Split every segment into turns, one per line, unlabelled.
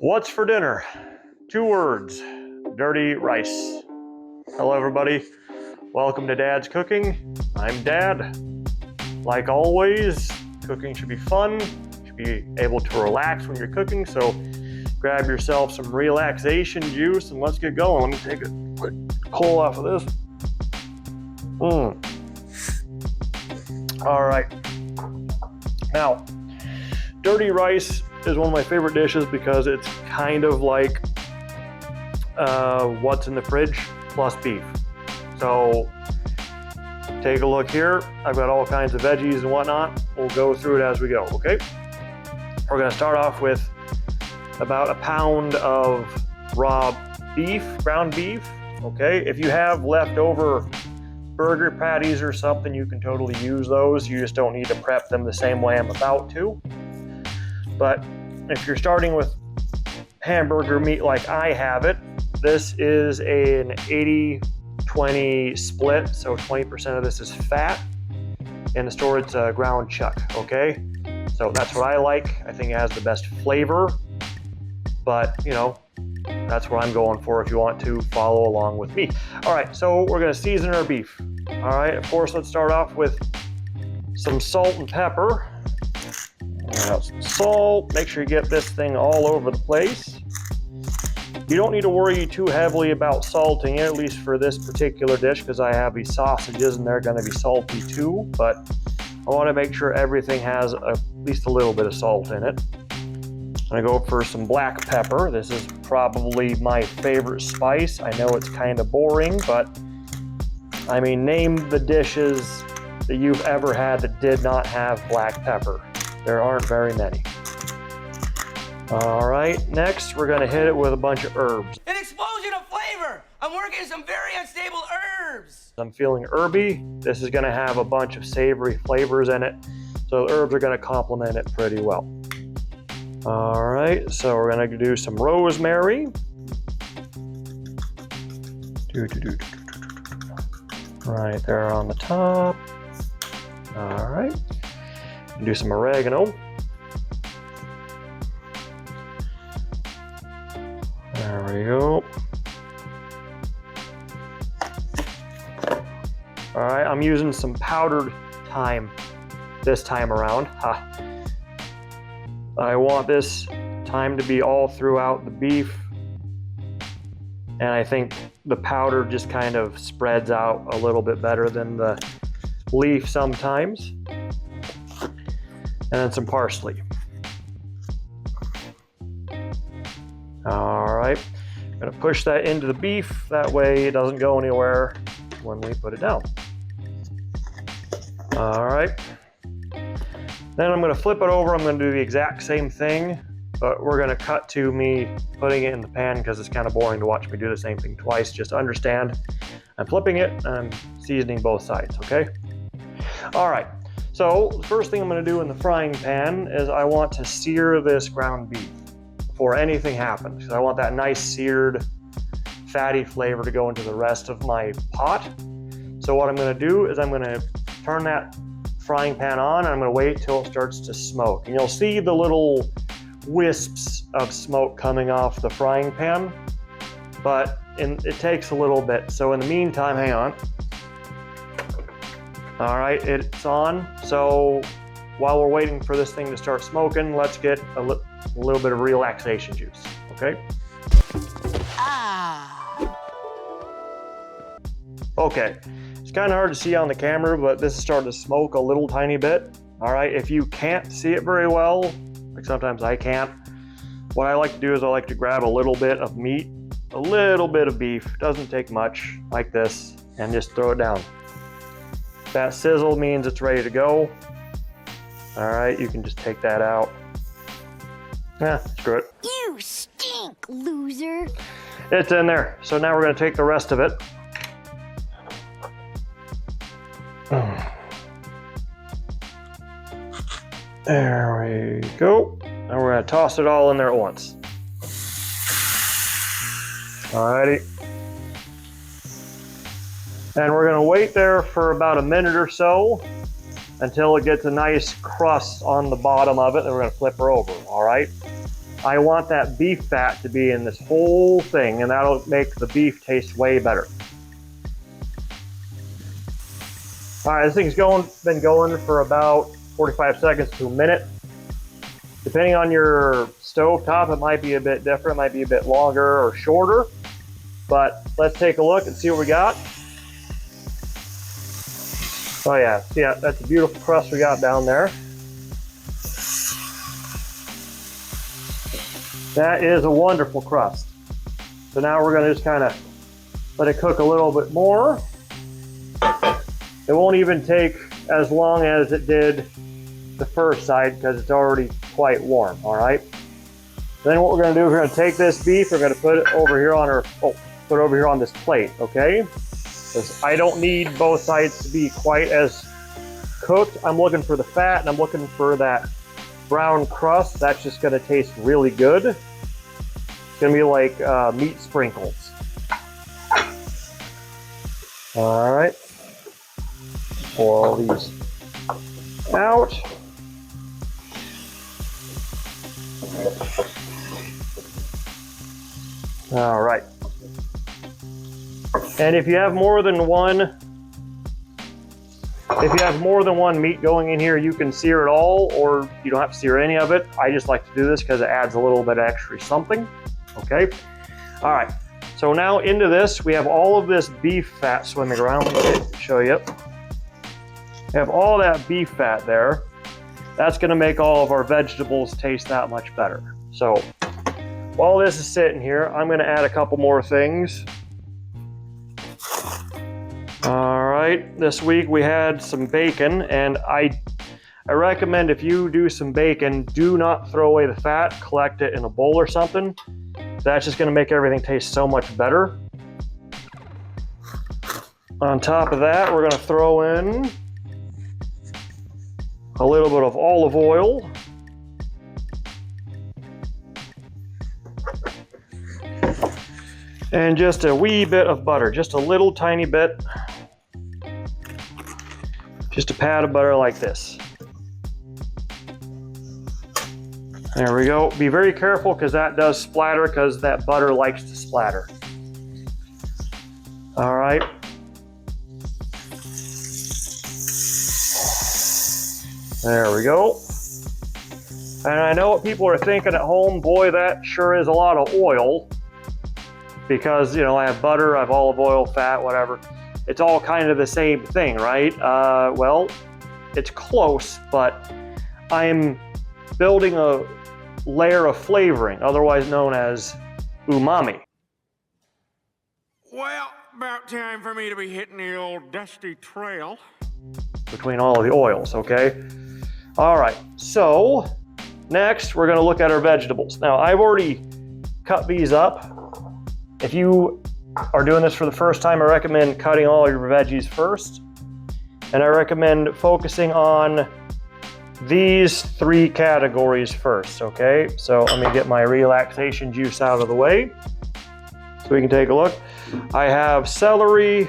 What's for dinner? 2 words, dirty rice. Hello everybody, welcome to Dad's Cooking. I'm Dad. Like always, cooking should be fun. You should be able to relax when you're cooking, so grab yourself some relaxation juice and let's get going. Let me take a quick pull off of this. All right. Now, dirty rice is one of my favorite dishes because it's kind of like what's in the fridge plus beef. So take a look here. I've got all kinds of veggies and whatnot. We'll go through it as we go, okay? We're gonna start off with about a pound of raw beef, ground beef, okay? If you have leftover burger patties or something, you can totally use those. You just don't need to prep them the same way I'm about to. But if you're starting with hamburger meat like I have it, this is an 80-20 split, so 20% of this is fat. In the store, it's a ground chuck, okay? So that's what I like. I think it has the best flavor, but you know, that's what I'm going for if you want to follow along with me. All right, so we're gonna season our beef. All right, of course, let's start off with some salt and pepper. Some salt, make sure you get this thing all over the place. You don't need to worry too heavily about salting it, at least for this particular dish, because I have these sausages and they're gonna be salty too, but I wanna make sure everything has at least a little bit of salt in it. I'm gonna go for some black pepper. This is probably my favorite spice. I know it's kind of boring, but I mean, name the dishes that you've ever had that did not have black pepper. There aren't very many. All right, next we're gonna hit it with a bunch of herbs.
An explosion of flavor! I'm working some very unstable herbs!
I'm feeling herby. This is gonna have a bunch of savory flavors in it, so the herbs are gonna complement it pretty well. All right, so we're gonna do some rosemary. Right there on the top. All right. Do some oregano. There we go. All right, I'm using some powdered thyme this time around. I want this thyme to be all throughout the beef. And I think the powder just kind of spreads out a little bit better than the leaf sometimes. And then some parsley. All right, I'm gonna push that into the beef. That way it doesn't go anywhere when we put it down. All right, then I'm gonna flip it over. I'm gonna do the exact same thing, but we're gonna cut to me putting it in the pan because it's kind of boring to watch me do the same thing twice. Just understand, I'm flipping it and I'm seasoning both sides, okay? All right. So the first thing I'm going to do in the frying pan is I want to sear this ground beef before anything happens. I want that nice seared, fatty flavor to go into the rest of my pot. So what I'm going to do is I'm going to turn that frying pan on and I'm going to wait till it starts to smoke. And you'll see the little wisps of smoke coming off the frying pan, but it takes a little bit. So in the meantime, hang on. All right, it's on. So while we're waiting for this thing to start smoking, let's get a little bit of relaxation juice, okay? Okay, it's kind of hard to see on the camera, but this is starting to smoke a little tiny bit. All right, if you can't see it very well, like sometimes I can't, what I like to do is I like to grab a little bit of meat, a little bit of beef, doesn't take much, like this, and just throw it down. That sizzle means it's ready to go. All right, you can just take that out. Screw it.
You stink, loser.
It's in there. So now we're gonna take the rest of it. There we go. And we're gonna toss it all in there at once. Alrighty. And we're gonna wait there for about a minute or so until it gets a nice crust on the bottom of it, and we're gonna flip her over, all right? I want that beef fat to be in this whole thing, and that'll make the beef taste way better. All right, this thing's been going for about 45 seconds to a minute. Depending on your stove top, it might be a bit different, it might be a bit longer or shorter. But let's take a look and see what we got. Oh yeah, that's a beautiful crust we got down there. That is a wonderful crust. So now we're gonna just kind of let it cook a little bit more. It won't even take as long as it did the first side because it's already quite warm, all right? Then what we're gonna do, we're gonna take this beef, we're gonna put it over here on put it over here on this plate, okay? Because I don't need both sides to be quite as cooked. I'm looking for the fat and I'm looking for that brown crust. That's just gonna taste really good. It's gonna be like meat sprinkles. All right. Pour all these out. All right. And if you have more than one meat going in here, you can sear it all, or you don't have to sear any of it. I just like to do this because it adds a little bit extra something. Okay. All right. So now into this, we have all of this beef fat swimming around. Let me show you. We have all that beef fat there. That's going to make all of our vegetables taste that much better. So while this is sitting here, I'm going to add a couple more things. All right, this week we had some bacon, and I recommend if you do some bacon, do not throw away the fat, collect it in a bowl or something. That's just gonna make everything taste so much better. On top of that, we're gonna throw in a little bit of olive oil. And just a wee bit of butter, just a little tiny bit. Just a pat of butter like this. There we go. Be very careful because that does splatter because that butter likes to splatter. All right. There we go. And I know what people are thinking at home, boy, that sure is a lot of oil. Because, you know, I have butter, I have olive oil, fat, whatever. It's all kind of the same thing, right? Well, it's close, but I'm building a layer of flavoring, otherwise known as umami.
Well, about time for me to be hitting the old dusty trail.
Between all of the oils, okay? All right, so next we're gonna look at our vegetables. Now, I've already cut these up. If you are doing this for the first time, I recommend cutting all your veggies first. And I recommend focusing on these three categories first, okay? So let me get my relaxation juice out of the way so we can take a look. I have celery,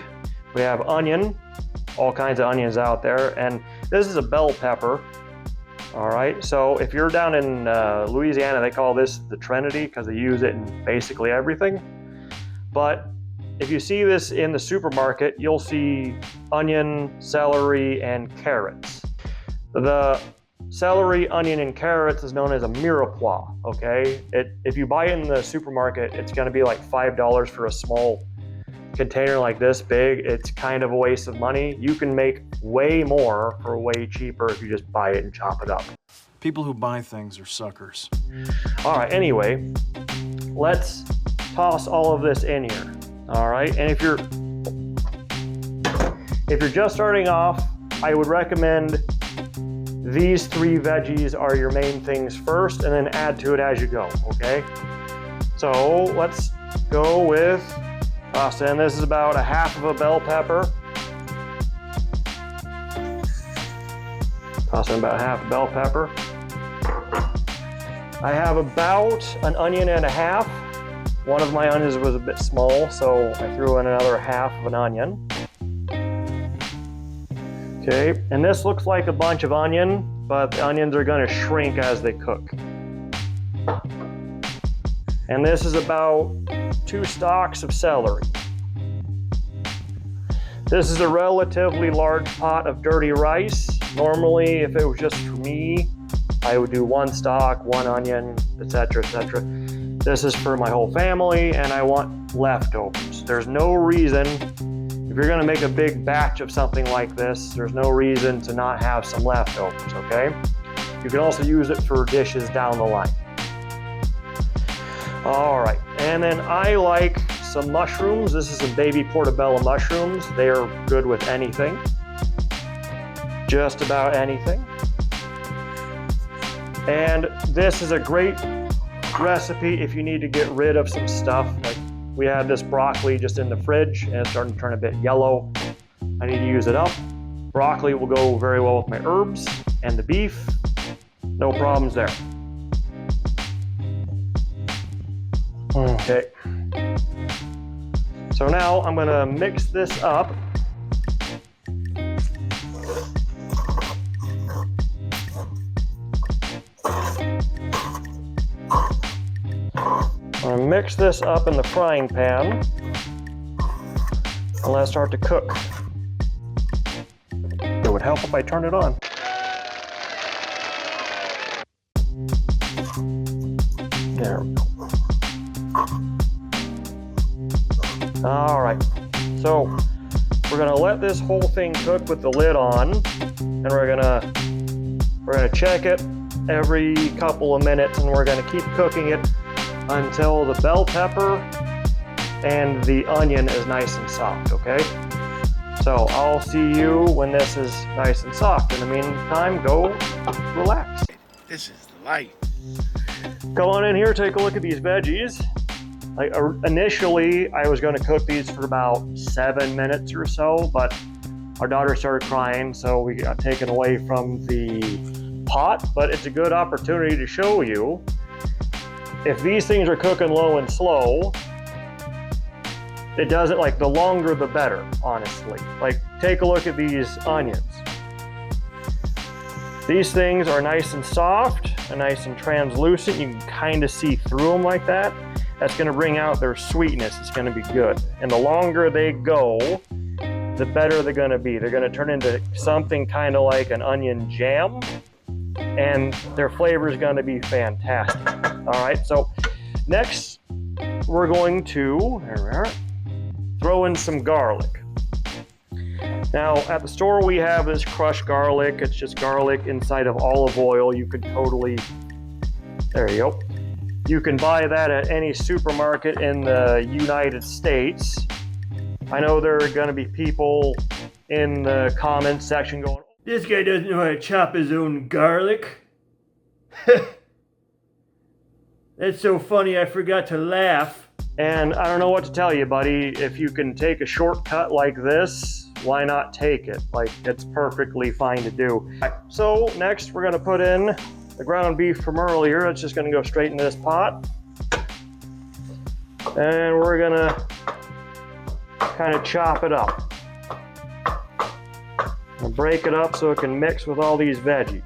we have onion, all kinds of onions out there, and this is a bell pepper. All right, so if you're down in Louisiana, they call this the Trinity because they use it in basically everything. But if you see this in the supermarket, you'll see onion, celery, and carrots. The celery, onion, and carrots is known as a mirepoix, okay? If you buy it in the supermarket, it's gonna be like $5 for a small container like this big. It's kind of a waste of money. You can make way more for way cheaper if you just buy it and chop it up.
People who buy things are suckers.
All right, anyway, let's toss all of this in here. All right, and if you're just starting off, I would recommend these three veggies are your main things first, and then add to it as you go, okay? So let's go with pasta, and this is about a half of a bell pepper. Toss in about half a bell pepper. I have about an onion and a half. One of my onions was a bit small, so I threw in another half of an onion. Okay, and this looks like a bunch of onion, but the onions are gonna shrink as they cook. And this is about 2 stalks of celery. This is a relatively large pot of dirty rice. Normally, if it was just for me, I would do 1 stalk, 1 onion, etc., etc. This is for my whole family, and I want leftovers. There's no reason, if you're gonna make a big batch of something like this, there's no reason to not have some leftovers, okay? You can also use it for dishes down the line. All right, and then I like some mushrooms. This is some baby portobello mushrooms. They are good with anything, just about anything. And this is a great recipe if you need to get rid of some stuff. Like we had this broccoli just in the fridge and it's starting to turn a bit yellow. I need to use it up. Broccoli will go very well with my herbs and the beef. No problems there. Okay. So now I'm gonna mix this up. I'm gonna mix this up in the frying pan and let it start to cook. It would help if I turned it on. There we go. All right, so we're gonna let this whole thing cook with the lid on, and we're gonna check it every couple of minutes, and we're gonna keep cooking it until the bell pepper and the onion is nice and soft, okay? So I'll see you when this is nice and soft. In the meantime, go relax.
This is life.
Go on in here, take a look at these veggies. Initially, I was going to cook these for about 7 minutes or so, but our daughter started crying, so we got taken away from the pot. But it's a good opportunity to show you, if these things are cooking low and slow, it doesn't, like, the longer the better, honestly. Like, take a look at these onions. These things are nice and soft and nice and translucent. You can kind of see through them like that. That's going to bring out their sweetness. It's going to be good. And the longer they go, the better they're going to be. They're going to turn into something kind of like an onion jam, and their flavor is going to be fantastic. All right, so next we're going to throw in some garlic. Now, at the store we have this crushed garlic. It's just garlic inside of olive oil. You could totally, there you go. You can buy that at any supermarket in the United States. I know there are going to be people in the comments section going, "This guy doesn't know how to chop his own garlic." That's so funny, I forgot to laugh. And I don't know what to tell you, buddy. If you can take a shortcut like this, why not take it? Like, it's perfectly fine to do. So next we're going to put in the ground beef from earlier. It's just going to go straight into this pot. And we're going to kind of chop it up. And break it up so it can mix with all these veggies.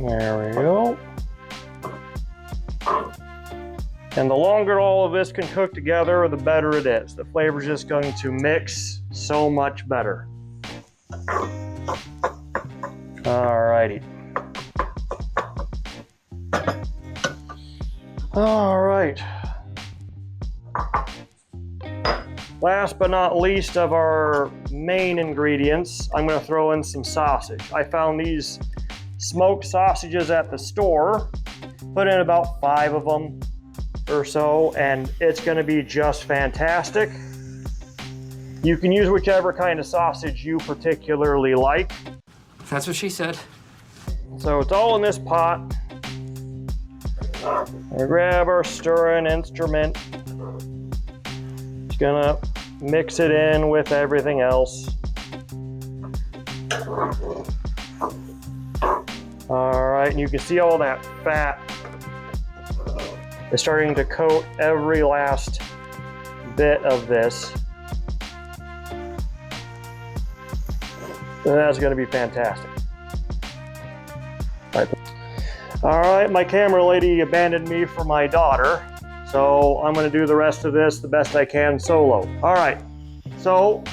There we go. And the longer all of this can cook together, the better it is. The flavor is just going to mix so much better. Alrighty. All right. Last but not least of our main ingredients, I'm going to throw in some sausage. I found these smoked sausages at the store. Put in about 5 of them or so, and it's going to be just fantastic. You can use whichever kind of sausage you particularly like.
That's what she said.
So it's all in this pot. We'll grab our stirring instrument. Just gonna mix it in with everything else. All right, and you can see all that fat is starting to coat every last bit of this. that's going to be fantastic. All right, my camera lady abandoned me for my daughter, so I'm going to do the rest of this the best I can solo. All right, so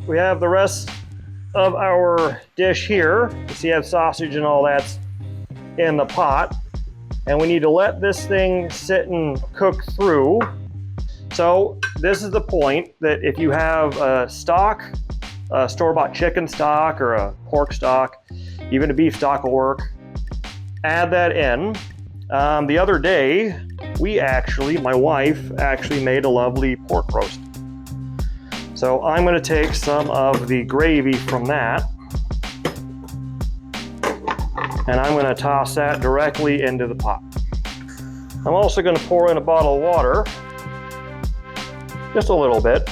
we have the rest of our dish here. You see, I have sausage and all that's in the pot, and we need to let this thing sit and cook through. So this is the point that if you have a stock, a store-bought chicken stock or a pork stock, even a beef stock will work, add that in. The other day, my wife actually made a lovely pork roast. So I'm going to take some of the gravy from that, and I'm going to toss that directly into the pot. I'm also going to pour in a bottle of water, just a little bit.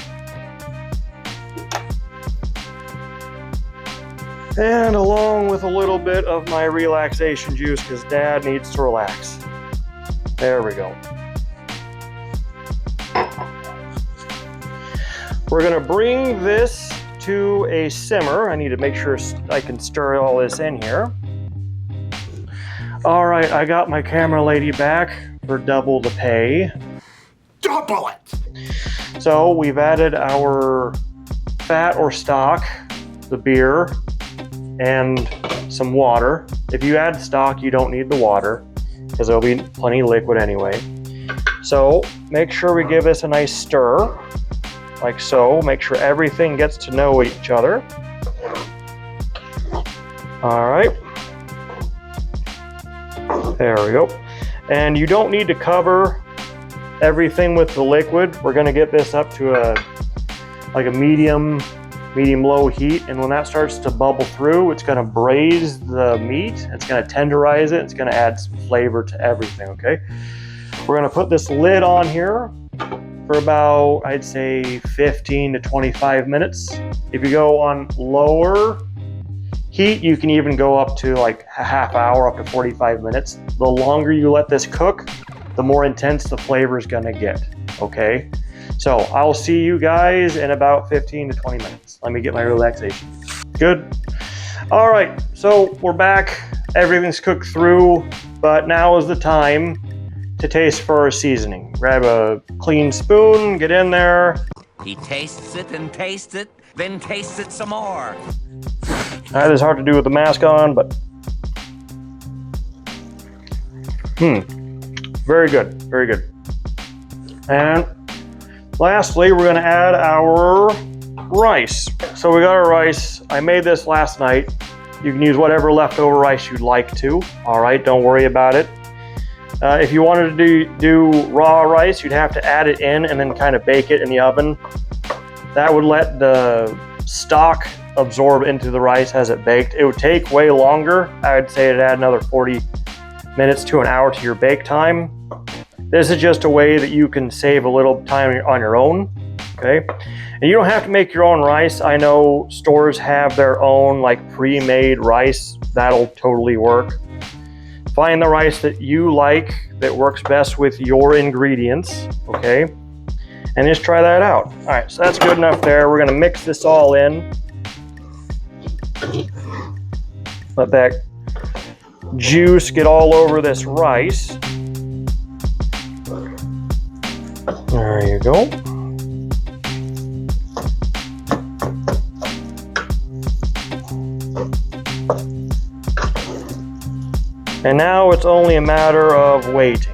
And along with a little bit of my relaxation juice, because Dad needs to relax. There we go. We're gonna bring this to a simmer. I need to make sure I can stir all this in here. All right, I got my camera lady back for double the pay.
Double it!
So we've added our fat or stock, the beer, and some water. If you add stock, you don't need the water because there'll be plenty of liquid anyway. So make sure we give this a nice stir, like so. Make sure everything gets to know each other. All right. There we go. And you don't need to cover everything with the liquid. We're gonna get this up to a medium-low heat, and when that starts to bubble through, it's going to braise the meat, it's going to tenderize it, it's going to add some flavor to everything, okay? We're going to put this lid on here for about, I'd say, 15 to 25 minutes. If you go on lower heat, you can even go up to like a half hour, up to 45 minutes. The longer you let this cook, the more intense the flavor is going to get, okay? So I'll see you guys in about 15 to 20 minutes. Let me get my relaxation. Good. All right, so we're back. Everything's cooked through, but now is the time to taste for our seasoning. Grab a clean spoon, get in there.
He tastes it and tastes it, then tastes it some more.
That is hard to do with the mask on, but very good, very good. And lastly, we're going to add our rice. So we got our rice. I made this last night. You can use whatever leftover rice you'd like to. All right, don't worry about it. If you wanted to do raw rice, you'd have to add it in and then kind of bake it in the oven. That would let the stock absorb into the rice as it baked. It would take way longer. I would say it'd add another 40 minutes to an hour to your bake time. This is just a way that you can save a little time on your own, okay? And you don't have to make your own rice. I know stores have their own like pre-made rice. That'll totally work. Find the rice that you like, that works best with your ingredients, okay? And just try that out. All right, so that's good enough there. We're gonna mix this all in. Let that juice get all over this rice. There you go. And now it's only a matter of waiting.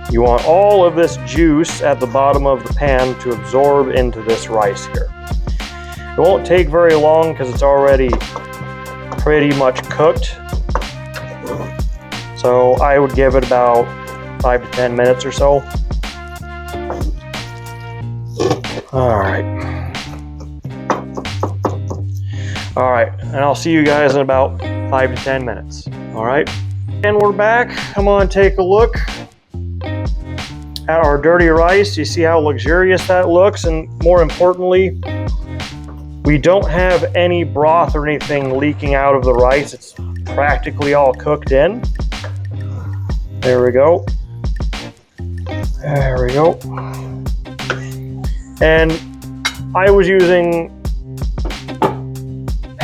You want all of this juice at the bottom of the pan to absorb into this rice here. It won't take very long because it's already pretty much cooked. So I would give it about 5 to 10 minutes or so. All right. All right, and I'll see you guys in about 5 to 10 minutes. All right, and we're back. Come on, take a look at our dirty rice. You see how luxurious that looks, and more importantly, we don't have any broth or anything leaking out of the rice. It's practically all cooked in. There we go. There we go. And I was using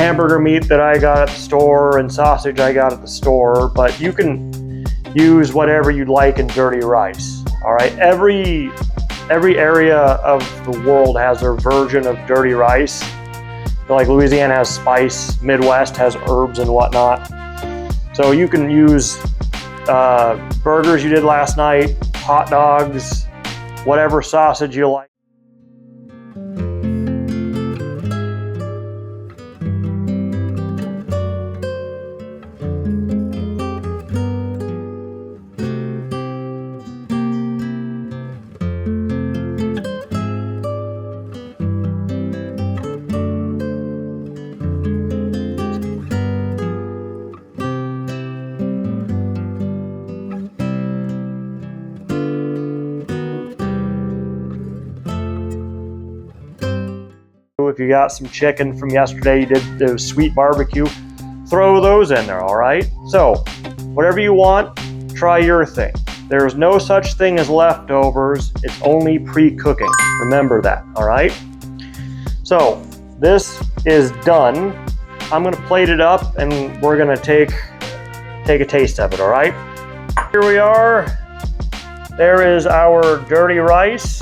hamburger meat that I got at the store and sausage I got at the store, but you can use whatever you'd like in dirty rice. All right, every area of the world has their version of dirty rice. Like Louisiana has spice, Midwest has herbs and whatnot. So you can use burgers you did last night, hot dogs, whatever sausage you like. If you got some chicken from yesterday, you did the sweet barbecue, throw those in there, all right? So, whatever you want, try your thing. There's no such thing as leftovers, it's only pre-cooking. Remember that, all right? So, this is done. I'm gonna plate it up and we're gonna take a taste of it, all right? Here we are. There is our dirty rice,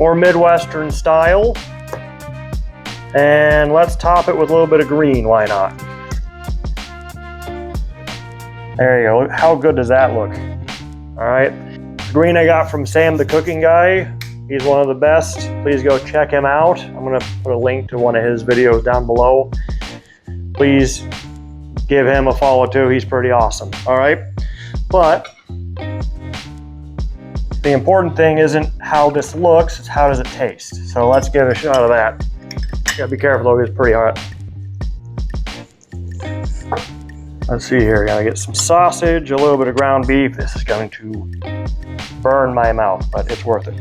more Midwestern style. And let's top it with a little bit of green, why not? There you go, how good does that look? All right, the green I got from Sam the cooking guy. He's one of the best. Please go check him out. I'm gonna put a link to one of his videos down below. Please give him a follow too, he's pretty awesome, all right? But the important thing isn't how this looks, it's how does it taste. So let's give a shot of that. Gotta be careful though, it's pretty hot. Let's see here, gotta get some sausage, a little bit of ground beef. This is going to burn my mouth, but it's worth it.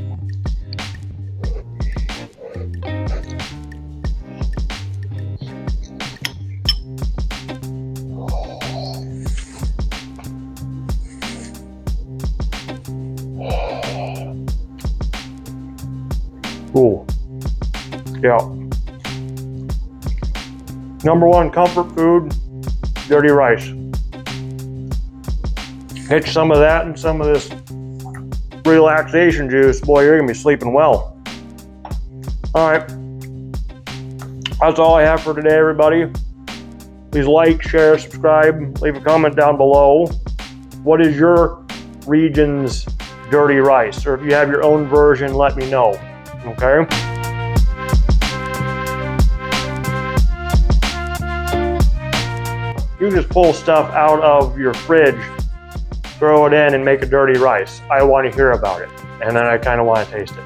Ooh, yeah. Number one comfort food, dirty rice. Get some of that and some of this relaxation juice. Boy, you're gonna be sleeping well. All right, that's all I have for today, everybody. Please like, share, subscribe, leave a comment down below. What is your region's dirty rice? Or if you have your own version, let me know, okay? You just pull stuff out of your fridge, throw it in and make a dirty rice. I want to hear about it. And then I kind of want to taste it.